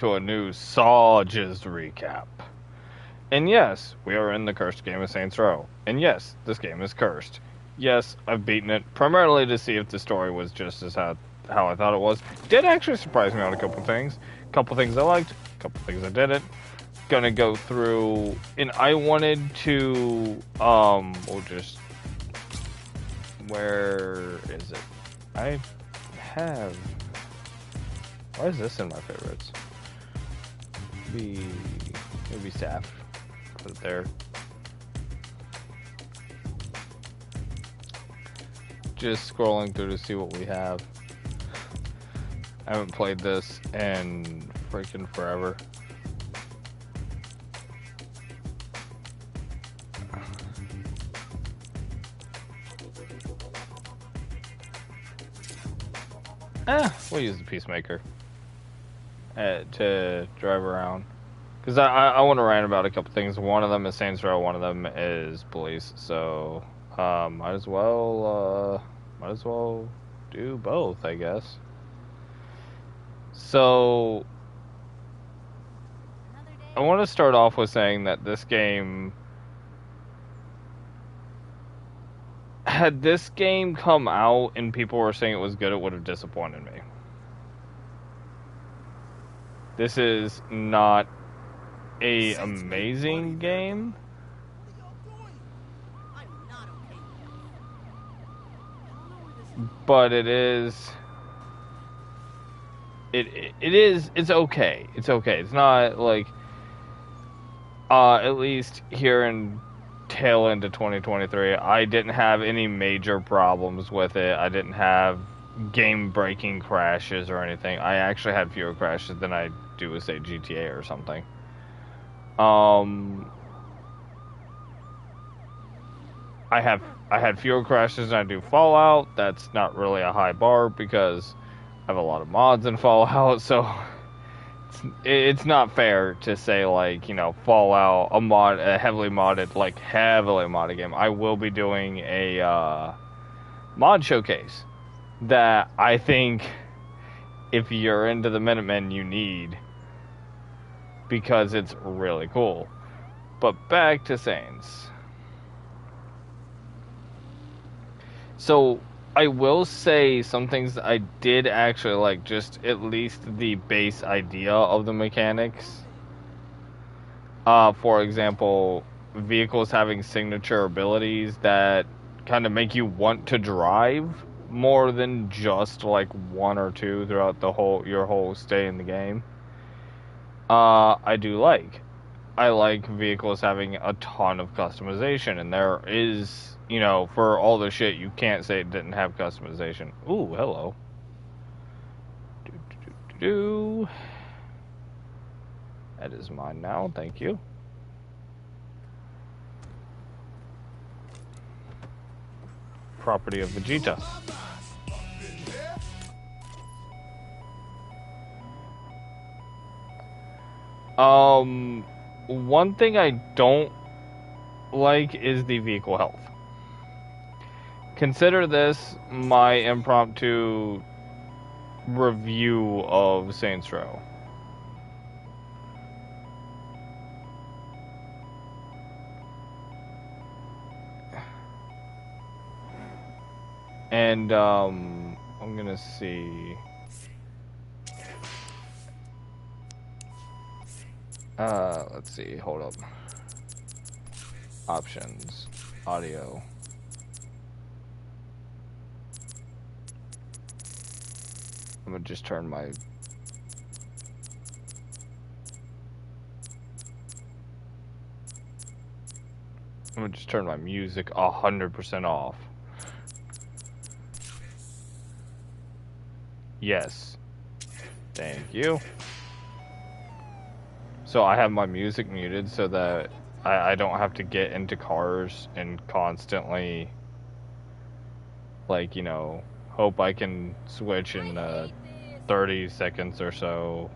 to a new Sarge's recap. And yes, we are in the cursed game of Saints Row. And yes, this game is cursed. Yes, I've beaten it primarily to see if the story was just as how I thought it was. Did actually surprise me on a couple things. Couple things I liked, couple things I didn't. Gonna go through, and I wanted to, we'll just, where is it? I have, why is this in my favorites? Maybe staff. Put it there. Just scrolling through to see what we have. I haven't played this in freaking forever. We'll use the Peacemaker to drive around. Because I want to rant about a couple things. One of them is Saints Row, one of them is police. So, might as well do both, I guess. So, I want to start off with saying that this game, had this game come out and people were saying it was good, it would have disappointed me. This is not a amazing game, but it's okay. It's okay. It's not like at least here in tail end of 2023, I didn't have any major problems with it. I didn't have game breaking crashes or anything. I actually had fewer crashes than I do with, say, GTA or something. I had fewer crashes than I do Fallout. That's not really a high bar because I have a lot of mods in Fallout, so it's not fair to say, like, you know, Fallout, a heavily modded game. I will be doing a mod showcase that I think if you're into the Minutemen, you need, because it's really cool. But back to Saints. So, I will say some things I did actually like, just at least the base idea of the mechanics. For example, vehicles having signature abilities that kind of make you want to drive more than just like one or two throughout your whole stay in the game. I do like. I like vehicles having a ton of customization, and there is, you know, for all the shit, you can't say it didn't have customization. Ooh, hello. That is mine now, thank you. Property of Vegeta. One thing I don't like is the vehicle health. Consider this my impromptu review of Saints Row. And I'm gonna see. Let's see. Hold up. Options, audio. I'm gonna just turn my. I'm gonna just turn my music 100% off. Yes. Thank you. So I have my music muted so that I don't have to get into cars and constantly, like, you know, hope I can switch in 30 seconds or so.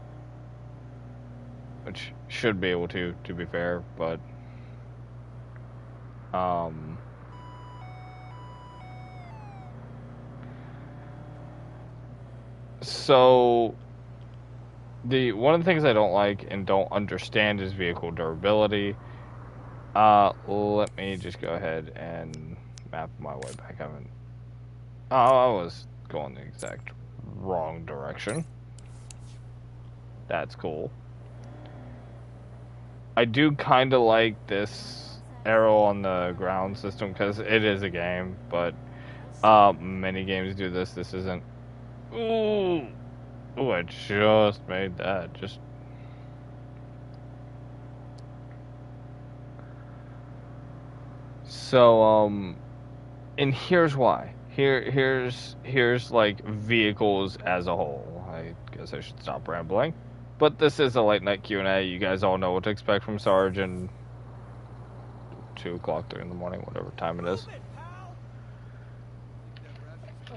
Which should be able to be fair, but so the one of the things I don't like and don't understand is vehicle durability. Let me just go ahead and map my way back. Oh, I was going the exact wrong direction. That's cool. I do kind of like this arrow on the ground system because it is a game, but many games do this. This isn't. Ooh, ooh! I just made that. Just so and here's why. Here's like vehicles as a whole. I guess I should stop rambling. But this is a late night Q&A. You guys all know what to expect from Sarge and 2 o'clock, 3 in the morning, whatever time it is.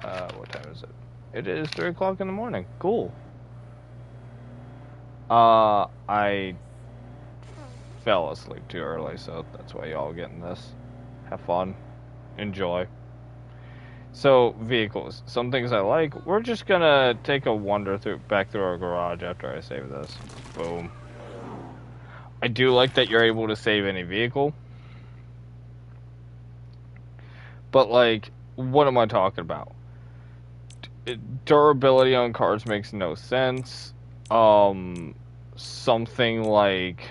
What time is it? It is 3 o'clock in the morning. Cool. I fell asleep too early, so that's why y'all getting this. Have fun. Enjoy. So, vehicles. Some things I like. We're just gonna take a wander back through our garage after I save this. Boom. I do like that you're able to save any vehicle. But, like, what am I talking about? Durability on cars makes no sense. Something like...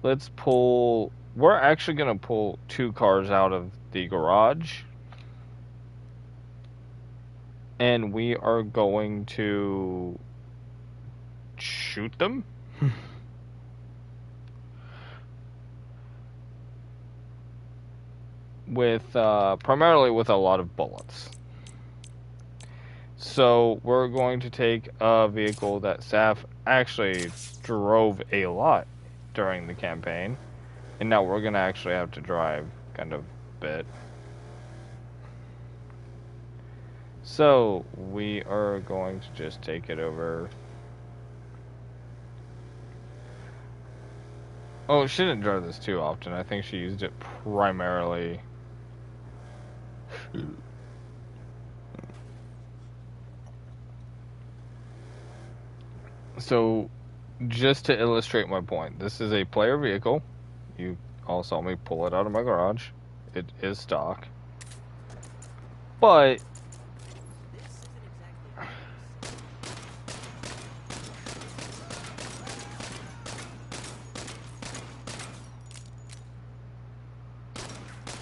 Let's pull... We're actually gonna pull 2 cars out of the garage. And we are going to... shoot them? With, primarily with a lot of bullets. So we're going to take a vehicle that Saf actually drove a lot during the campaign, and now we're gonna actually have to drive kind of a bit. So we are going to just take it over. Oh, she didn't drive this too often. I think she used it primarily. So, just to illustrate my point, this is a player vehicle. You all saw me pull it out of my garage. It is stock. But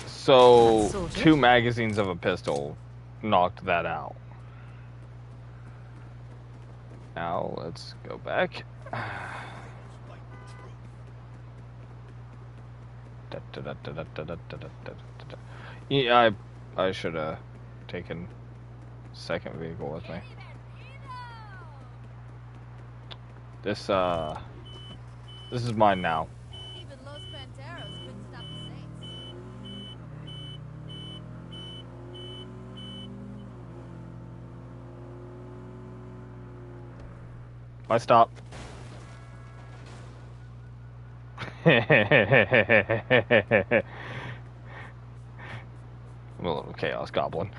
so 2 magazines of a pistol knocked that out. Now let's go back. Yeah, I should have taken second vehicle with me. This is mine now. I stop. I'm a little chaos goblin.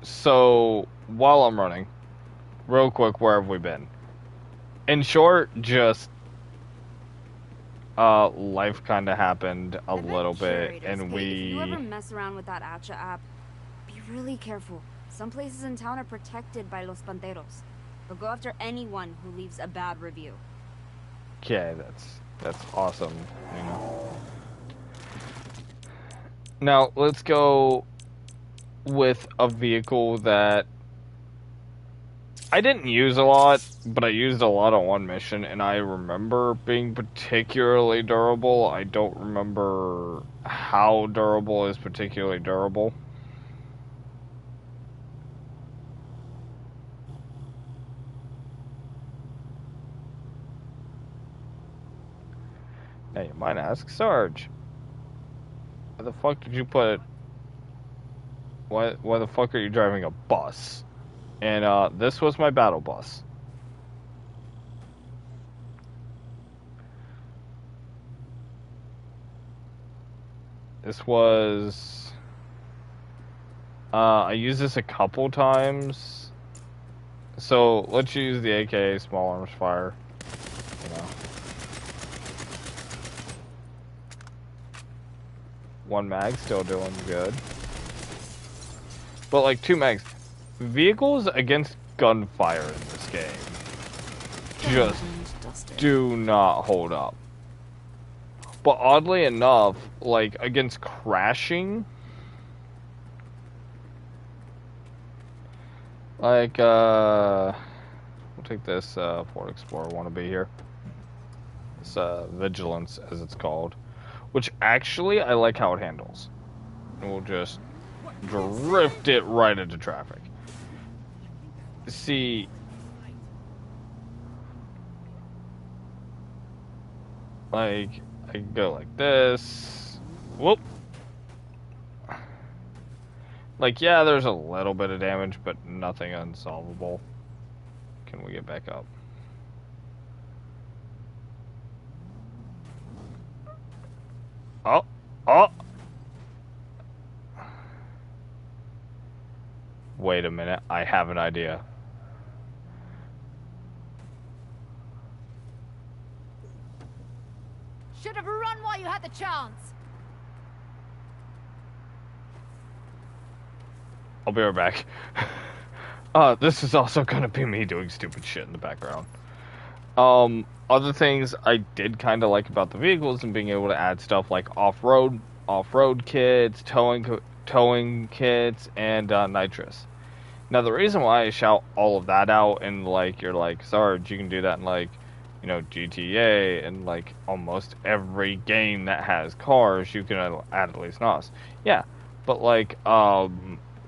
So while I'm running, real quick, where have we been? In short, just life kind of happened a little bit, and we. If you ever mess around with that Atcha app, be really careful. Some places in town are protected by Los Panteros. They'll go after anyone who leaves a bad review. Okay, that's awesome, you know. Now, let's go with a vehicle that I didn't use a lot, but I used a lot on one mission, and I remember being particularly durable. I don't remember how durable is particularly durable. Now you might ask, Sarge, why the fuck did you put... Why the fuck are you driving a bus? And this was my battle bus. This was I used this a couple times. So let's use the AK small arms fire. You know, one mag still doing good, but like 2 mags. Vehicles against gunfire in this game just do not hold up. But oddly enough, like against crashing, like we'll take this Ford Explorer wannabe here. This Vigilance, as it's called, which actually I like how it handles. And we'll just drift it right into traffic. See, like I can go like this. Whoop. Like, yeah, there's a little bit of damage, but nothing unsolvable. Can we get back up? Oh, oh. Wait a minute, I have an idea. Should have run while you had the chance. I'll be right back. This is also gonna be me doing stupid shit in the background. Other things I did kind of like about the vehicles and being able to add stuff like off-road kits, towing kits, and nitrous. Now the reason why I shout all of that out and like you're like, Sarge, you can do that in like, you know, GTA and like almost every game that has cars, you can add at least NOS. Yeah, but like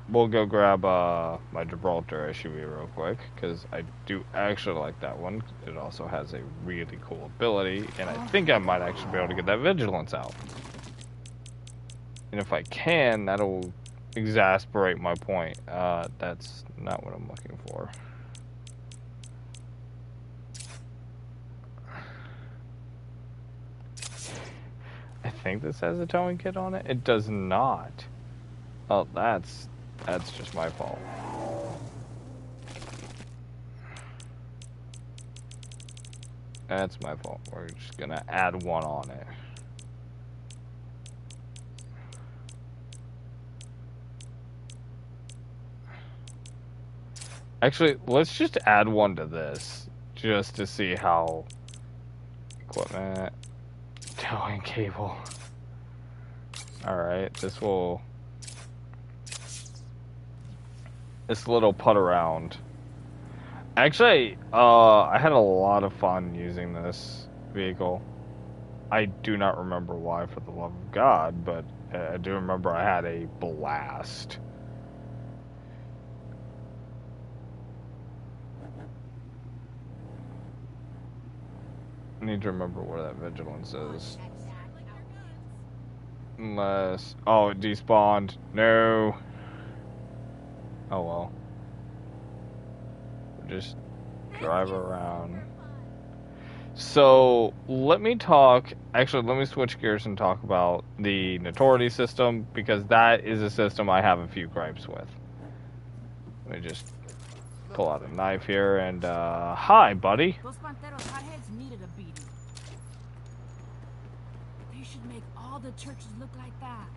we'll go grab my Gibraltar SUV real quick because I do actually like that one. It also has a really cool ability, and I think I might actually be able to get that Vigilance out. And if I can, that'll exasperate my point. That's not what I'm looking for. I think this has a towing kit on it. It does not. Oh, that's just my fault. That's my fault. We're just gonna add one on it. Actually, let's just add one to this, just to see how... Equipment... Towing cable. Alright, this little putt around. Actually, I had a lot of fun using this vehicle. I do not remember why, for the love of God, but I do remember I had a blast. I need to remember where that Vigilance is. Unless... Oh, it despawned. No. Oh well. Just drive around. So, let me talk... Actually, let me switch gears and talk about the Notoriety system, because that is a system I have a few gripes with. Let me just pull out a knife here and, hi, buddy. Those Panteros hotheads needed a beating. They should make all the churches look like that.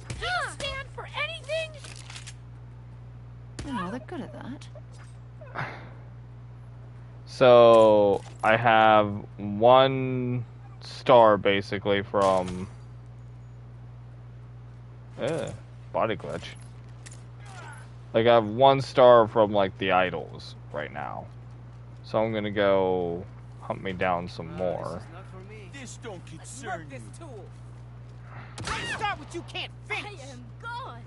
Do you stand for anything? Oh, they're good at that. So, I have 1 star, basically, from... body glitch. Like, I have 1 star from, like, the idols right now. So I'm gonna go hunt me down some more. This don't concern you. Start what you can't finish. I am gone.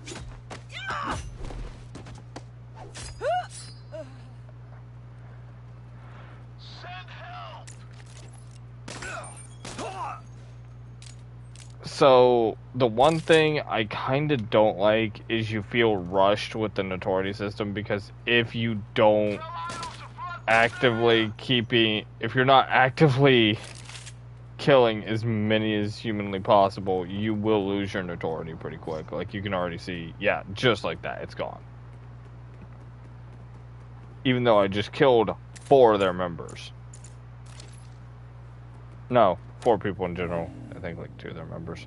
So, the one thing I kind of don't like is you feel rushed with the Notoriety system, because if you don't actively if you're not actively killing as many as humanly possible, you will lose your notoriety pretty quick. Like, you can already see, yeah, just like that, it's gone. Even though I just killed 4 of their members. No, 4 people in general. I think like 2 of their members.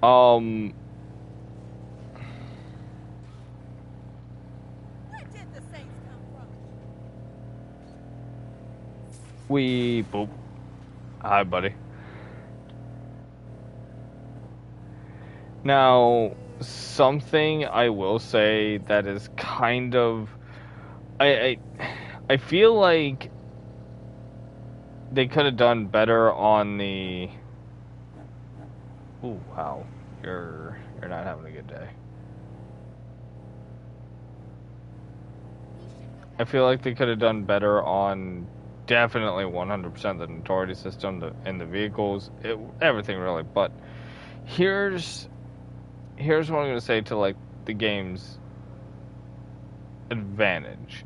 Where did the Saints come from? Boop. Hi, buddy. Now, something I will say that is kind of... I feel like they could have done better on the... Ooh, wow. You're not having a good day. I feel like they could have done better on definitely 100% the notoriety system and the vehicles, everything really. But here's what I'm going to say to like the game's advantage.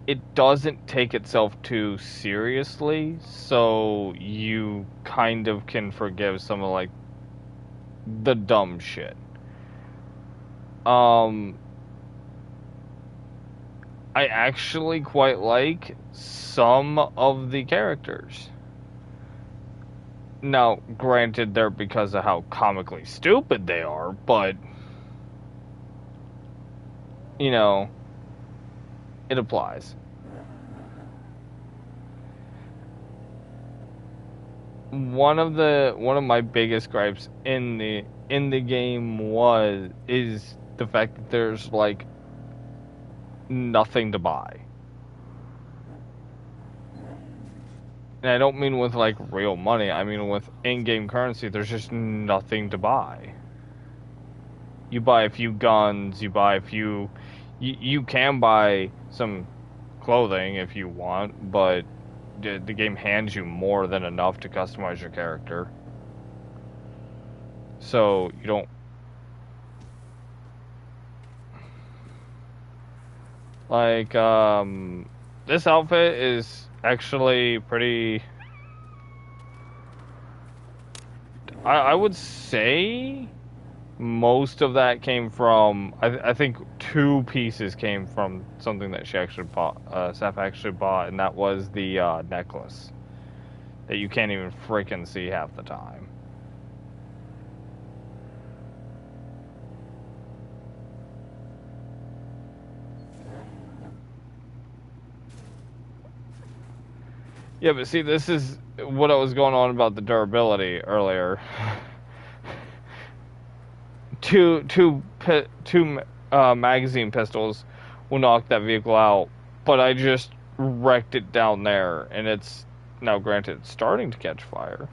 It doesn't take itself too seriously, so you kind of can forgive some of like the dumb shit. I actually quite like some of the characters. Now, granted, they're because of how comically stupid they are, but, you know, it applies. One of my biggest gripes in the game is the fact that there's like nothing to buy. And I don't mean with like real money, I mean with in-game currency, there's just nothing to buy. You buy a few guns, you buy a few... You can buy some clothing if you want, but the game hands you more than enough to customize your character. So, you don't... Like, this outfit is actually pretty... I would say most of that came from... I think 2 pieces came from something that she actually bought, Seth actually bought, and that was the necklace that you can't even freaking see half the time. Yeah, but see, this is what I was going on about the durability earlier. two magazine pistols will knock that vehicle out, but I just wrecked it down there, and it's now granted it's starting to catch fire.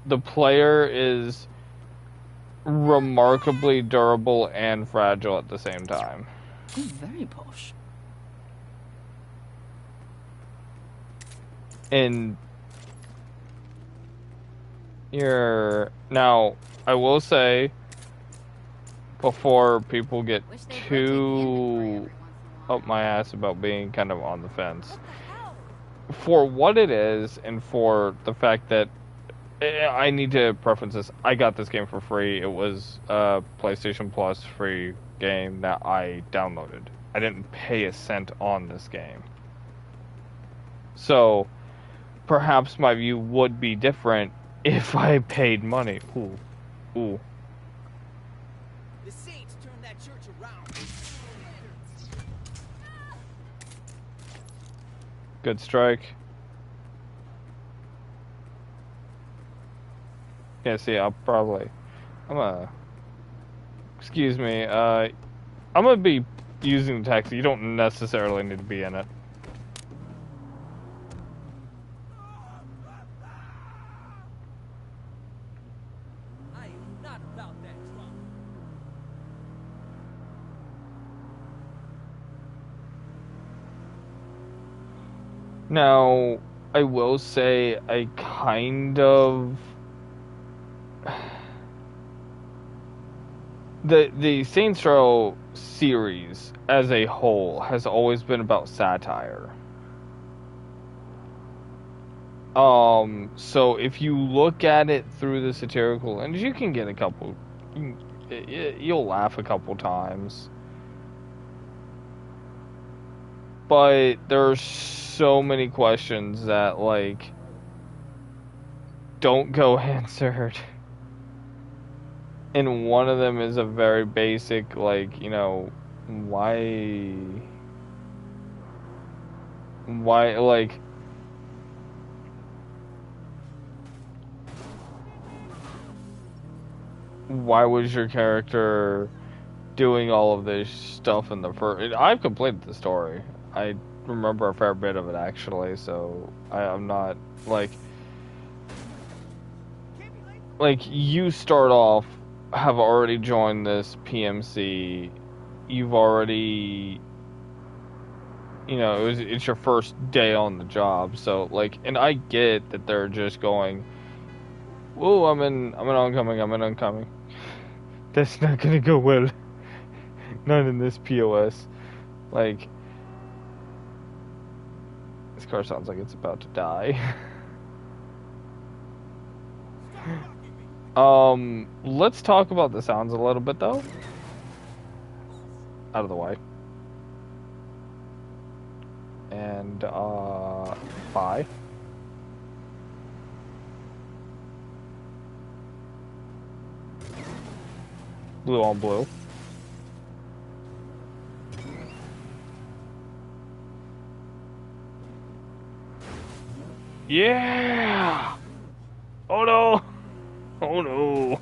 The player is remarkably durable and fragile at the same time. Oh, very posh. And now, I will say, before people get too up my ass about being kind of on the fence, for what it is, and for the fact that I need to preference this. I got this game for free. It was a PlayStation Plus free game that I downloaded. I didn't pay a cent on this game. So, perhaps my view would be different if I paid money. Ooh. Ooh. The Saints turned that church around. Good strike. Yeah, see, excuse me, I'm gonna be using the taxi. You don't necessarily need to be in it. I am not about that drama. Now, I will say I kind of... the Saints Row series as a whole has always been about satire. So if you look at it through the satirical lens, you can get a couple, you'll laugh a couple times. But there's so many questions that, like, don't go answered. And one of them is a very basic, like, you know, why, like, why was your character doing all of this stuff in the first... I've completed the story. I remember a fair bit of it, actually, so I'm not, like, you start off, have already joined this PMC, you've already, you know, it's your first day on the job, so, like, and I get that they're just going, whoa, I'm in oncoming. That's not gonna go well. Not in this POS. Like, this car sounds like it's about to die. Let's talk about the sounds a little bit, though. Out of the way. And, bye. Blue on blue. Yeah! Oh no! Oh no!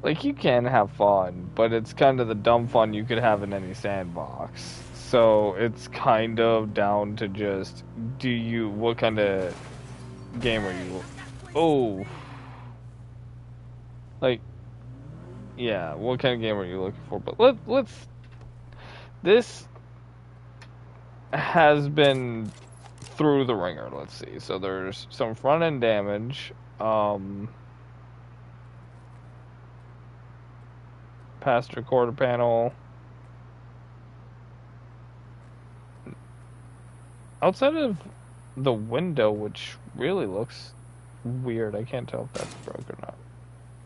Like, you can have fun, but it's kind of the dumb fun you could have in any sandbox. So it's kind of down to just, what kind of game are you? Oh. Like, yeah, what kind of game are you looking for? But let's, this has been through the ringer, let's see. So there's some front end damage, past your quarter panel. Outside of the window, which really looks weird. I can't tell if that's broke or not.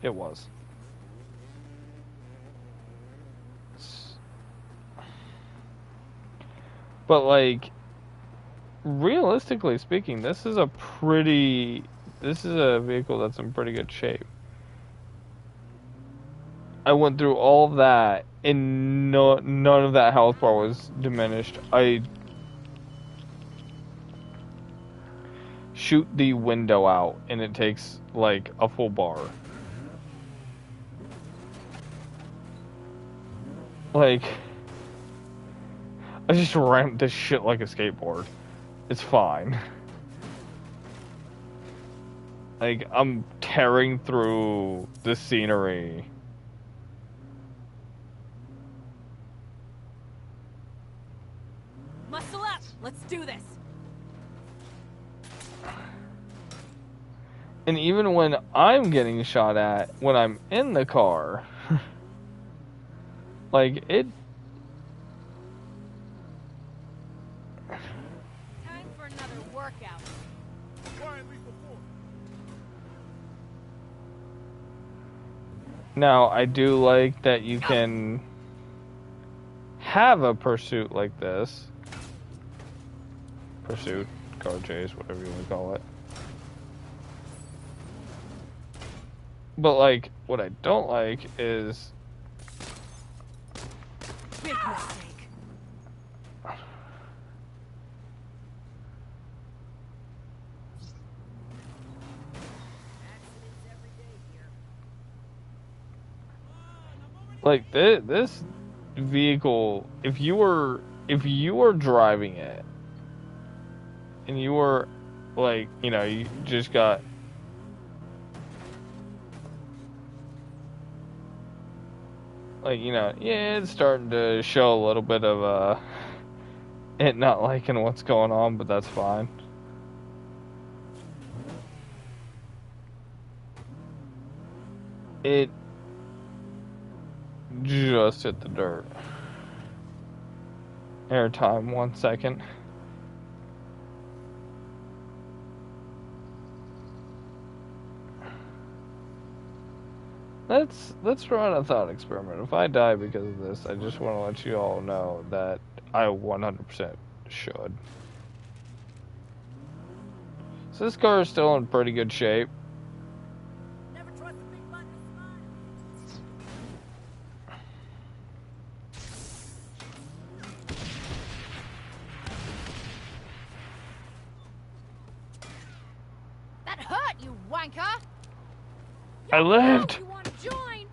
It was. But, like, realistically speaking, this is a vehicle that's in pretty good shape. I went through all of that, and none of that health bar was diminished. I shoot the window out, and it takes, like, a full bar. Like, I just ramped this shit like a skateboard. It's fine. Like, I'm tearing through the scenery. Muscle up! Let's do this! And even when I'm getting shot at, when I'm in the car, like, it... Time for another workout. Now, I do like that you can have a pursuit like this. Pursuit, car chase, whatever you want to call it. But, like, what I don't like is... Big mistake. Like, this vehicle, if you were driving it, and you were, like, you know, you just got... Like, you know, yeah, it's starting to show a little bit of, it not liking what's going on, but that's fine. It just hit the dirt. Airtime, 1 second. Let's run a thought experiment. If I die because of this, I just want to let you all know that I 100% should. So this car is still in pretty good shape. Never trust a big button That hurt, you wanker! I lived! You want to join?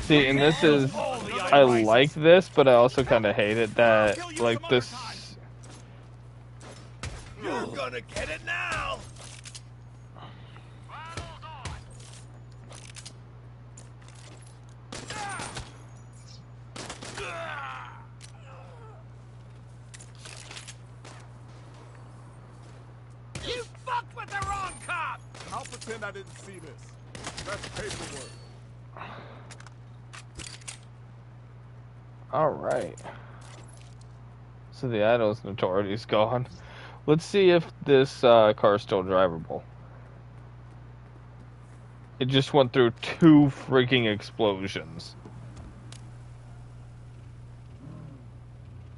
See, and this is... I like this, but I also kind of hate it that, like, this... You're gonna get it now! You fucked with the wrong cop! I'll pretend I didn't see this. That's paperwork. Alright. So the idle's notoriety gone. Let's see if this car is still drivable. It just went through 2 freaking explosions.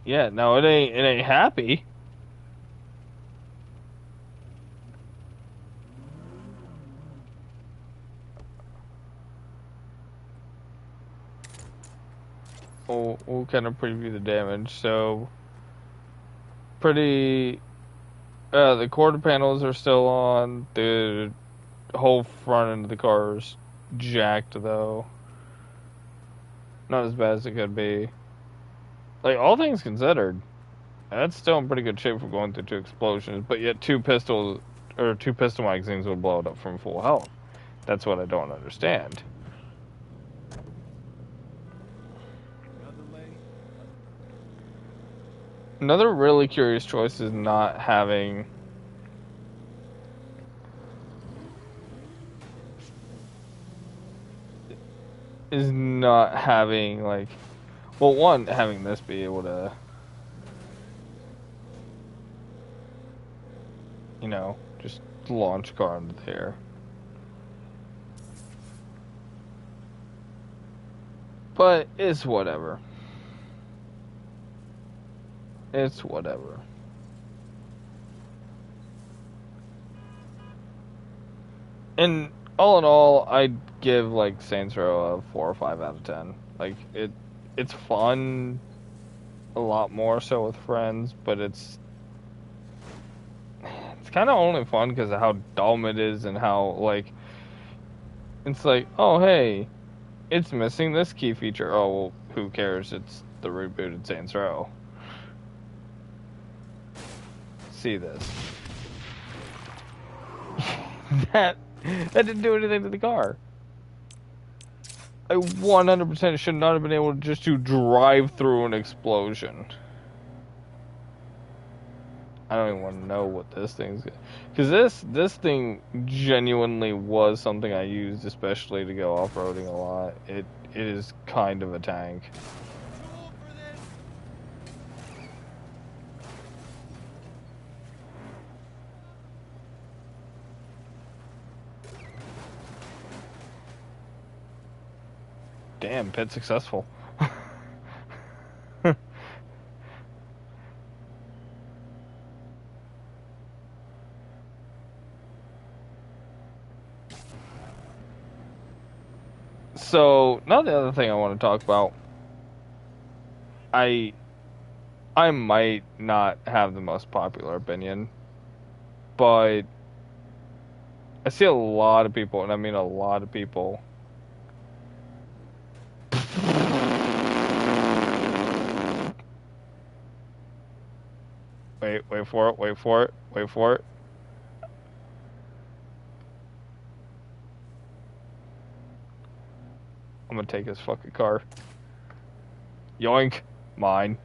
Yeah, no, it ain't happy. We'll kind of preview the damage. So, the quarter panels are still on. The whole front end of the car is jacked, though. Not as bad as it could be. Like, all things considered, that's still in pretty good shape for going through 2 explosions, but yet 2 pistol magazines would blow it up from full health. That's what I don't understand. Another really curious choice is not having like, well, one, having this be able to, you know, just launch a car into the air. But it's whatever. It's whatever. And all in all, I'd give like Saints Row a 4 or 5 out of 10. Like it's fun, a lot more so with friends, but it's kind of only fun because of how dumb it is and how like it's like, oh hey, it's missing this key feature. Oh well, who cares? It's the rebooted Saints Row. See this. that didn't do anything to the car. I 100% should not have been able just to drive through an explosion. I don't even want to know what this thing's... Because this thing genuinely was something I used especially to go off-roading a lot. It is kind of a tank. Damn, pit successful. So, now the other thing I want to talk about, I might not have the most popular opinion, but I see a lot of people, and I mean a lot of people, wait for it. I'm gonna take his fucking car. Yoink. Mine.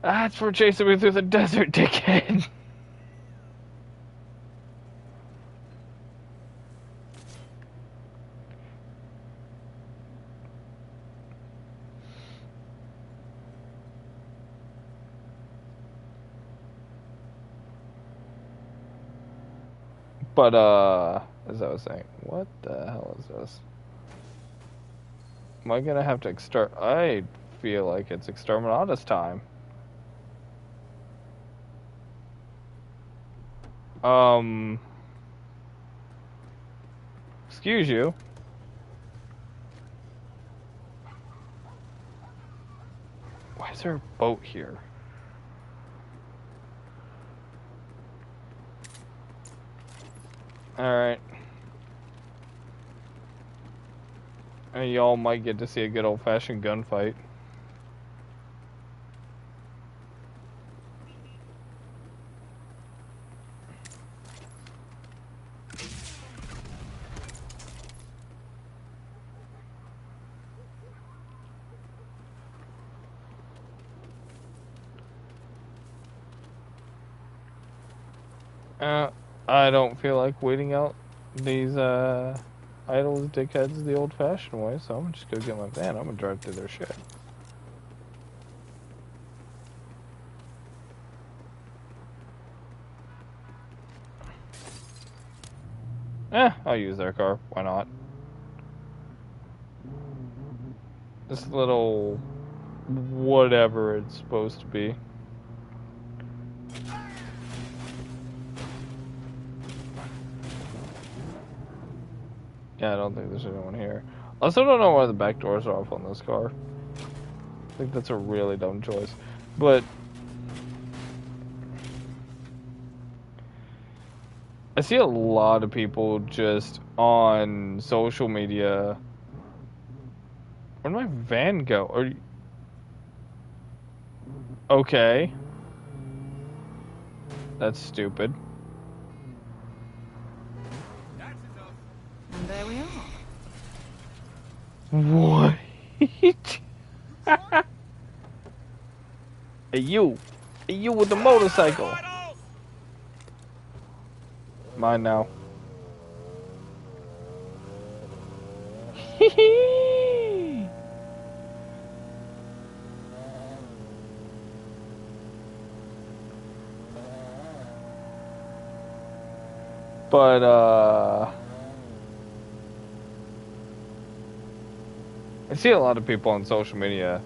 That's for chasing me through the desert, dickhead. But, as I was saying, what the hell is this? Am I gonna have to I feel like it's exterminatus time. Excuse you. Why is there a boat here? Alright. And y'all might get to see a good old-fashioned gunfight. I don't feel like waiting out these, idols, dickheads the old-fashioned way, so I'm gonna just go get my van. I'm gonna drive through their shit. I'll use their car. Why not? This little whatever it's supposed to be. Yeah, I don't think there's anyone here. I also don't know why the back doors are off on this car. I think that's a really dumb choice. But I see a lot of people just on social media. Where'd my van go? Are you... Okay. That's stupid. And there we are. What? Hey you! Hey you with the motorcycle! Mine now. But, I see a lot of people on social media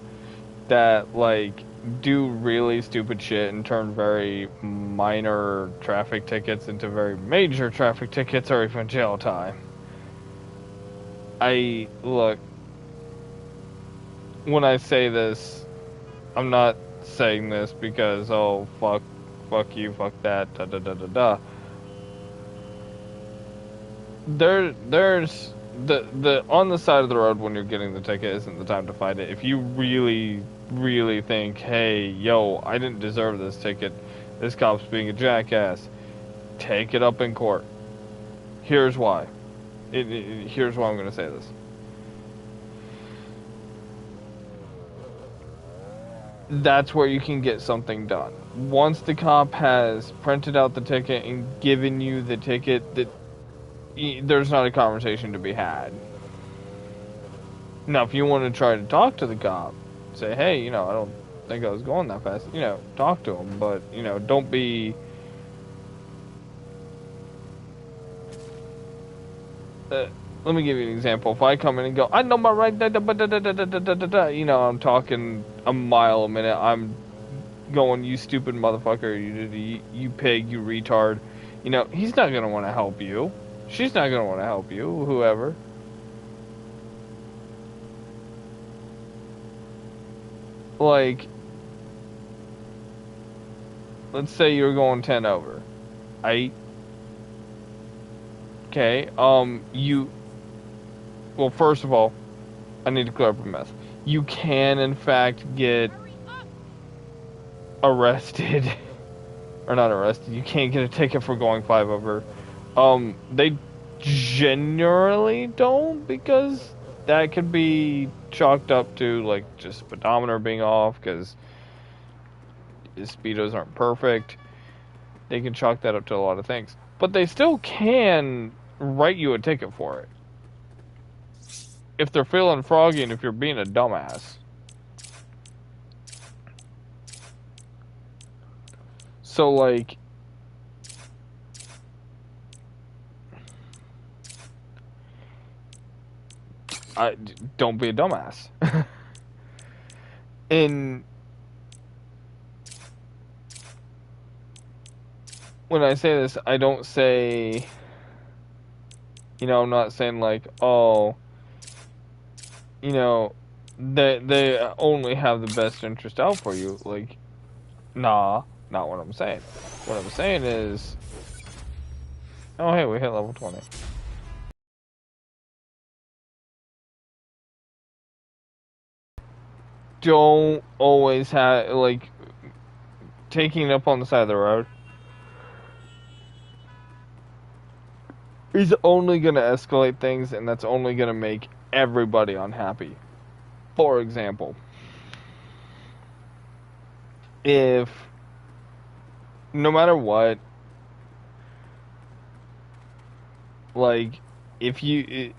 that, like, do really stupid shit and turn very minor traffic tickets into very major traffic tickets or even jail time. Look, when I say this, I'm not saying this because, oh, fuck you, fuck that, da da da da da. There's the on the side of the road when you're getting the ticket isn't the time to fight it. If you really think, hey, yo, I didn't deserve this ticket, this cop's being a jackass, take it up in court. Here's why. Here's why I'm gonna say this. That's where you can get something done. Once the cop has printed out the ticket and given you the ticket, there's not a conversation to be had. Now, if you want to try to talk to the cop, say, hey, I don't think I was going that fast, talk to him, but, don't be... let me give you an example. If I come in and go, I know my right, I'm talking a mile a minute, I'm going, you stupid motherfucker, you pig, you retard, he's not going to want to help you. She's not going to want to help you, whoever. Like, let's say you're going 10 over. Okay, well, first of all, I need to clear up a mess. You can, in fact, get arrested. Or not arrested, you can't get a ticket for going 5 over. They generally don't, because that could be chalked up to, like, just speedometer being off, because his speedos aren't perfect. They can chalk that up to a lot of things. But they still can write you a ticket for it. If they're feeling froggy and if you're being a dumbass. So, like, don't be a dumbass. And when I say this, I don't say, I'm not saying like, oh, they only have the best interest out for you. Like, nah, not what I'm saying. What I'm saying is, oh hey, we hit level 20. Don't always have, like, taking it up on the side of the road is only going to escalate things, and that's only going to make everybody unhappy. For example, if no matter what, like, if you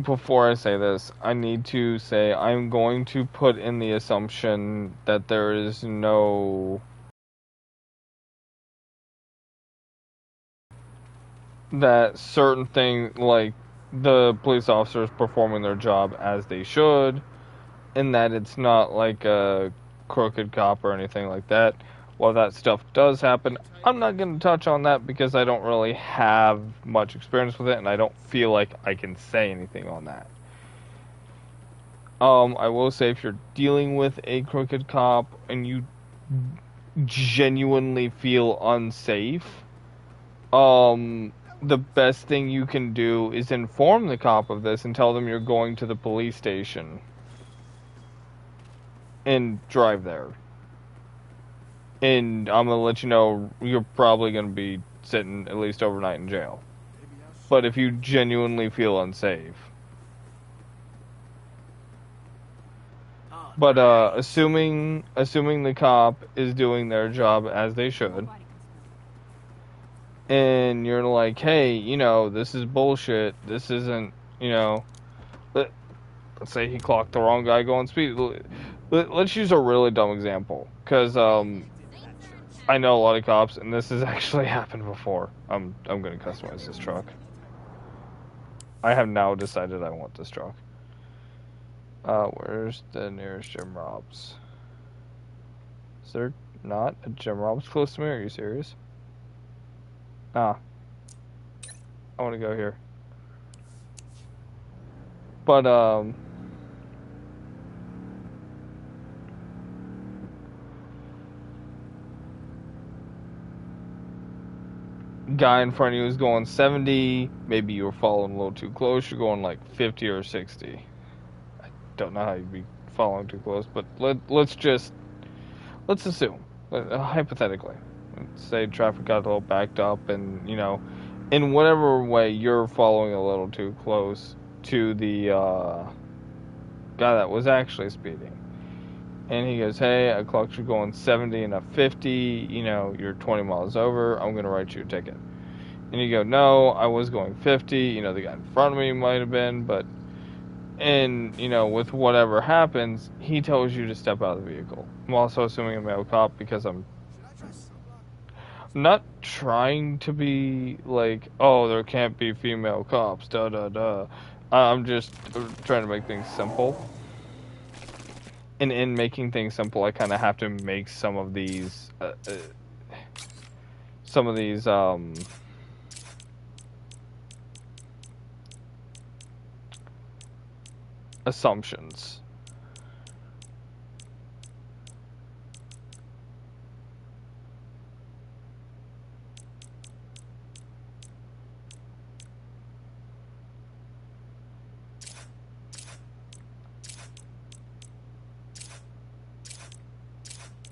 before I say this, I need to say I'm going to put in the assumption that there is no, that certain things, like the police officers performing their job as they should, and that it's not like a crooked cop or anything like that. While that stuff does happen, I'm not going to touch on that because I don't really have much experience with it, and I don't feel like I can say anything on that. I will say if you're dealing with a crooked cop and you genuinely feel unsafe, the best thing you can do is inform the cop of this and tell them you're going to the police station and drive there. And I'm gonna let you know you're probably gonna be sitting at least overnight in jail. But if you genuinely feel unsafe. But assuming the cop is doing their job as they should, and you're like, hey, this is bullshit. This isn't, let's say he clocked the wrong guy going speed. Let's use a really dumb example, because I know a lot of cops, and this has actually happened before. I'm gonna customize this truck. I have now decided I want this truck. Where's the nearest Jim Robs? Is there not a Jim Robs close to me? Are you serious? Ah. I want to go here. But, guy in front of you is going 70. Maybe you were following a little too close. You're going like 50 or 60. I don't know how you'd be following too close, but let's assume, hypothetically, let's say traffic got a little backed up, and in whatever way you're following a little too close to the guy that was actually speeding. And he goes, hey, I clocked you going 70 and a 50, you're 20 miles over, I'm going to write you a ticket. And you go, no, I was going 50, the guy in front of me might have been, but, and, with whatever happens, he tells you to step out of the vehicle. I'm also assuming a male cop because I'm not trying to be like, oh, there can't be female cops, da-da-da. I'm just trying to make things simple. And in making things simple, I kind of have to make some of these assumptions.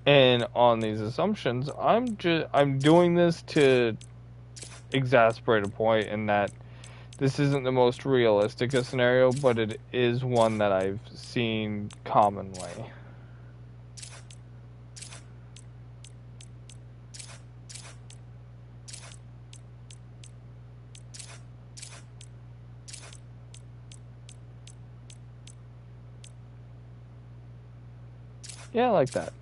And on these assumptions, I'm doing this to exasperate a point in that this isn't the most realistic a scenario, but it is one that I've seen commonly. Yeah, I like that.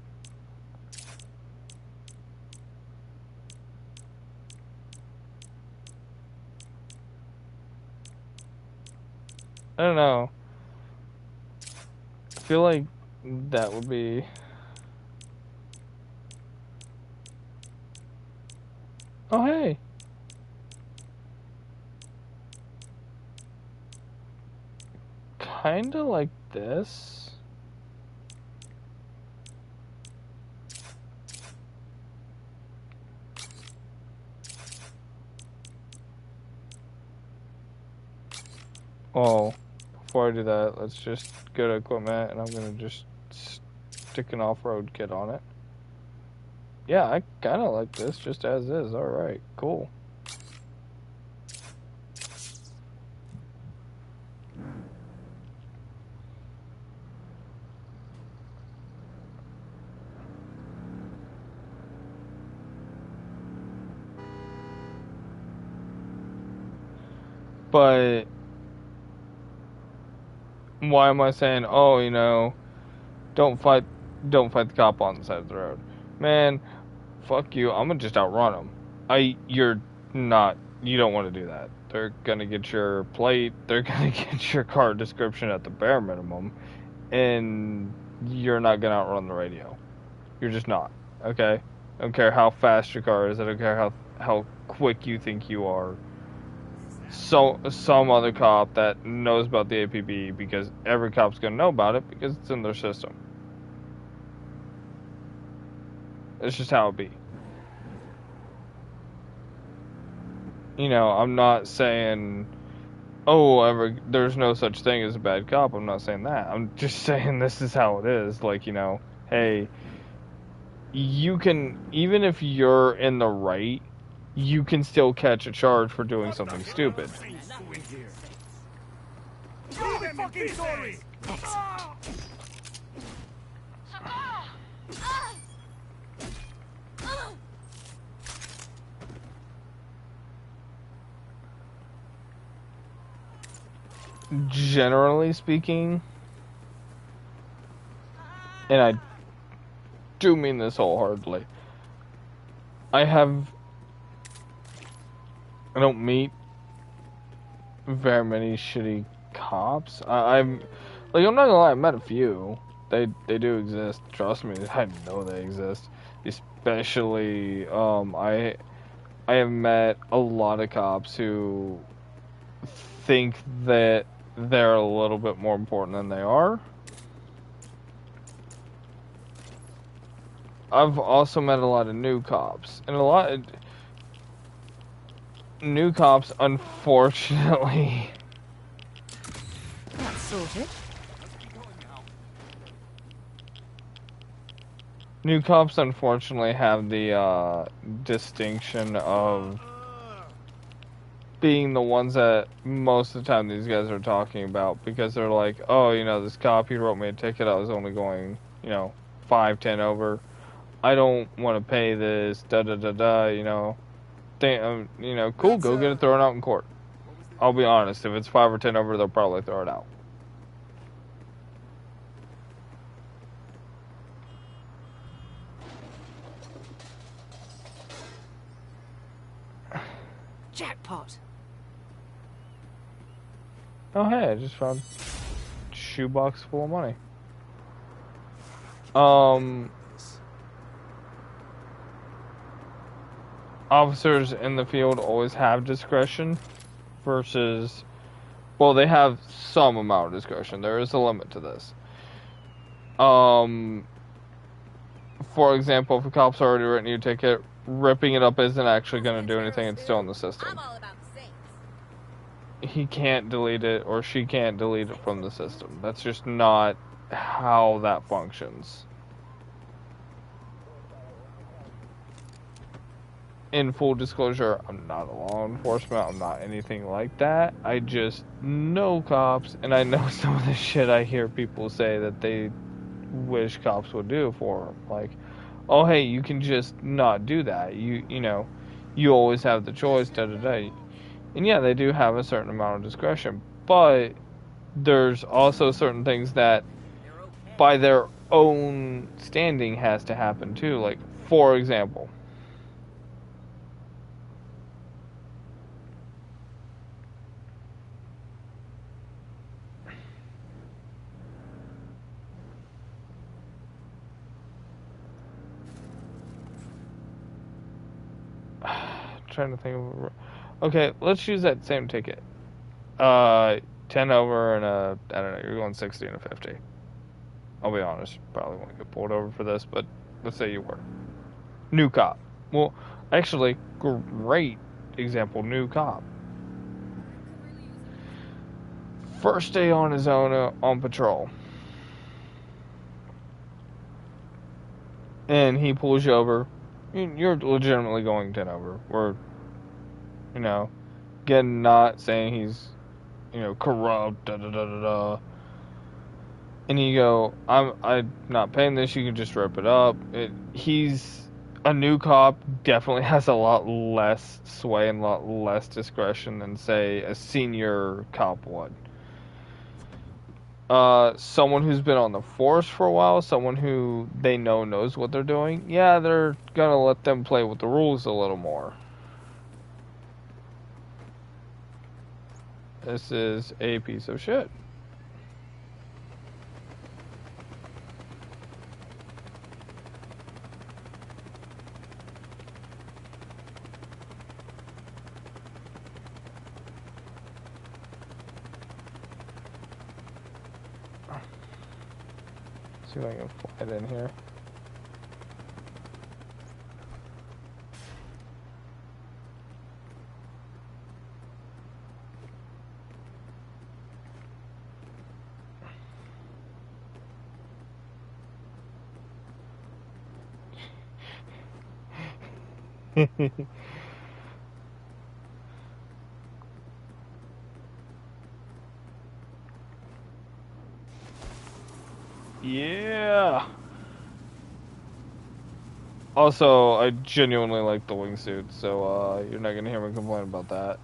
I don't know. I feel like that would be... Oh, hey. Kinda like this. Oh, before I do that, let's just go to equipment, and I'm gonna just stick an off-road kit on it. Yeah, I kinda like this, just as is. Alright, cool. But why am I saying, oh, you know, don't fight the cop on the side of the road? Man, fuck you. I'm gonna just outrun them. You're not. You don't want to do that. They're gonna get your plate. They're gonna get your car description at the bare minimum, and you're not gonna outrun the radio. You're just not. Okay. I don't care how fast your car is. I don't care how quick you think you are. So some other cop that knows about the APB, because every cop's gonna know about it because it's in their system. It's just how it be. You know, I'm not saying, oh, there's no such thing as a bad cop. I'm not saying that. I'm just saying this is how it is. Like, you know, hey, you can, even if you're in the right, you can still catch a charge for doing something stupid. Fucking sorry. Generally speaking, and I do mean this wholeheartedly, I don't meet very many shitty cops. I'm not gonna lie, I've met a few. They do exist. Trust me, I know they exist. Especially, I have met a lot of cops who think that they're a little bit more important than they are. I've also met a lot of new cops, and a lot of new cops, unfortunately. That's sorted. New cops, unfortunately, have the distinction of being the ones that most of the time these guys are talking about, because they're like, oh, you know, this cop, he wrote me a ticket, I was only going, you know, 5-10 over. I don't want to pay this, da-da-da-da, you know. You know, cool, go get it thrown out in court. I'll be honest, if it's 5 or 10 over, they'll probably throw it out. Jackpot. Oh, hey, I just found a shoebox full of money. Officers in the field always have discretion versus, well, they have some amount of discretion. There is a limit to this. For example, if a cop's already written you a ticket, ripping it up isn't actually going to do anything. It's still in the system. I'm all about the Saints. He can't delete it, or she can't delete it from the system. That's just not how that functions. In full disclosure, I'm not a law enforcement, I'm not anything like that. I just know cops, and I know some of the shit I hear people say that they wish cops would do for them. Like, oh, hey, you can just not do that. You know, you always have the choice, da-da-da. And yeah, they do have a certain amount of discretion, but there's also certain things that, by their own standing, has to happen too. Like, for example, trying to think of. Okay, let's use that same ticket. 10 over and I don't know. You're going 60 and a 50. I'll be honest, probably won't get pulled over for this, but let's say you were. New cop. Well, actually, great example. New cop. First day on his own on patrol. And he pulls you over. You're legitimately going 10 over. We're, again, not saying he's, corrupt, da da da da da. And you go, I'm not paying this, you can just rip it up. He's a new cop, definitely has a lot less sway and a lot less discretion than, say, a senior cop would. Someone who's been on the force for a while, someone who they know knows what they're doing, yeah, they're gonna let them play with the rules a little more. This is a piece of shit. See if I can fly it in here. Yeah. Also, I genuinely like the wingsuit, so you're not gonna hear me complain about that.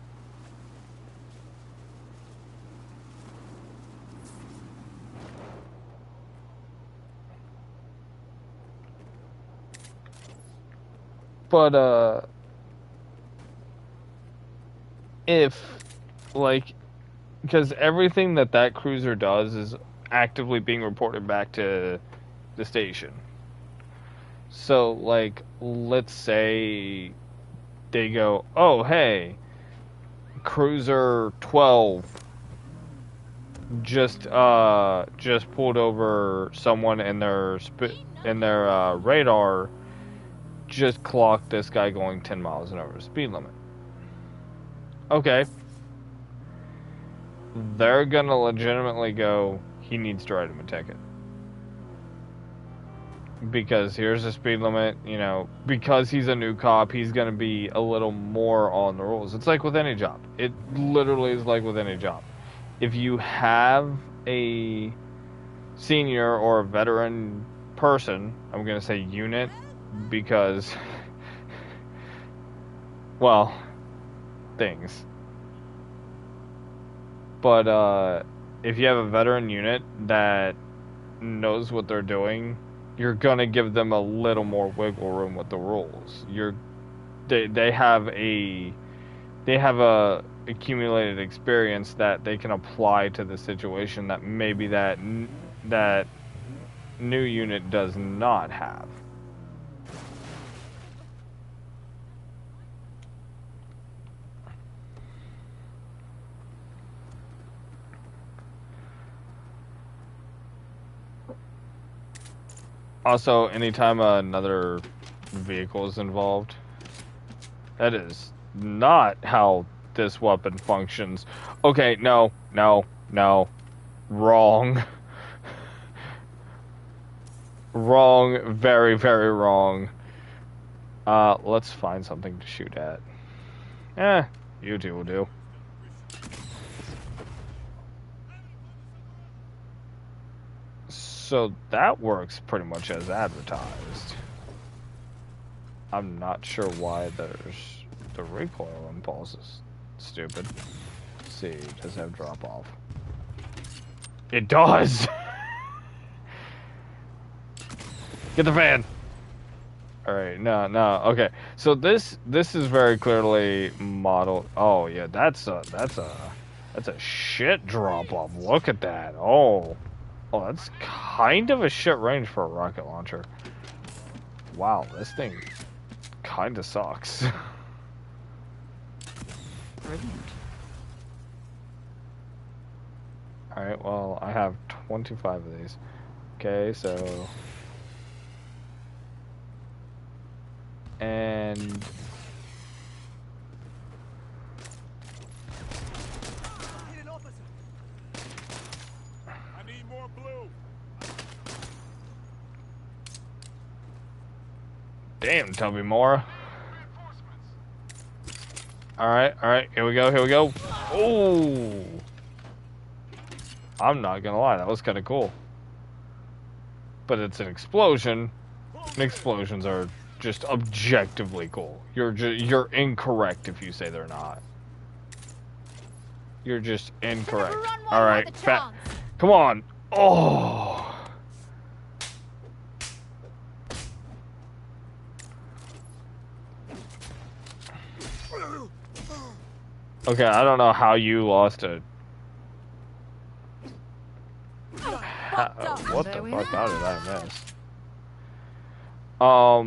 But if because everything that cruiser does is actively being reported back to the station. So, let's say they go, oh, hey, Cruiser 12 just pulled over someone in their radar, just clocked this guy going 10 miles an hour speed limit. Okay. They're gonna legitimately go, he needs to write him a ticket. Because here's the speed limit, because he's a new cop, he's going to be a little more on the rules. It's like with any job. It literally is like with any job. If you have a senior or a veteran person, I'm going to say unit, because, well, things. But if you have a veteran unit that knows what they're doing, you're gonna give them a little more wiggle room with the rules. They have a accumulated experience that they can apply to the situation that maybe that new unit does not have. Also, anytime another vehicle is involved, that is not how this weapon functions. Okay, no. Wrong. Wrong, very, very wrong. Let's find something to shoot at. You two will do. So that works pretty much as advertised. I'm not sure why there's the recoil impulse is stupid. Let's see, does it have drop off? It does! Get the van! Alright, no, okay. So this is very clearly modeled. Oh yeah, that's a shit drop off. Look at that. Oh, that's kind of a shit range for a rocket launcher. Wow, this thing kind of sucks. brilliant. Alright, well, I have 25 of these. Okay, so... And... Hit an officer. I need more blue. Damn, Toby Mora. Alright, here we go. Oh! I'm not gonna lie, that was kinda cool. But it's an explosion, and explosions are just objectively cool. You're incorrect if you say they're not. You're just incorrect. Alright, fat. Come on! Oh! Okay, I don't know how you lost it. What the fuck? How did I miss? Oh,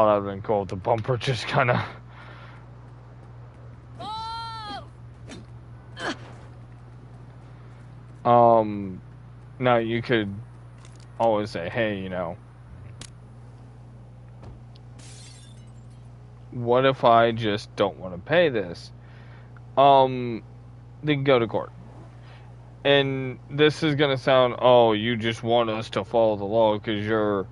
that would've been cool. The bumper just kinda... Now you could always say, hey, you know, what if I just don't want to pay this? Then go to court. And this is gonna sound, oh, you just want us to follow the law because you're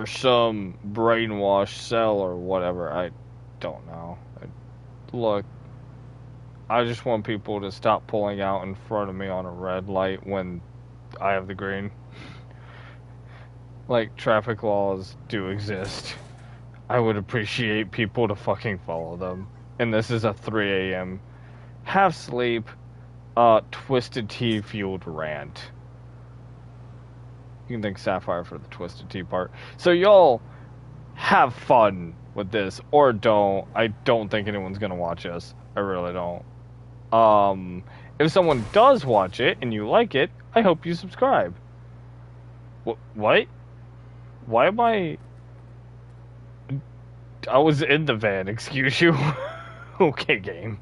some brainwashed cell or whatever. I don't know. Look, I just want people to stop pulling out in front of me on a red light when I have the green. Like, traffic laws do exist. I would appreciate people to fucking follow them. And this is a 3 a.m. half sleep, Twisted Tea fueled rant. You can thank Sapphire for the Twisted Tea part. So y'all have fun with this, or don't. I don't think anyone's gonna watch us. I really don't. If someone does watch it and you like it, I hope you subscribe. What? Why am I was in the van, excuse you. Okay, game.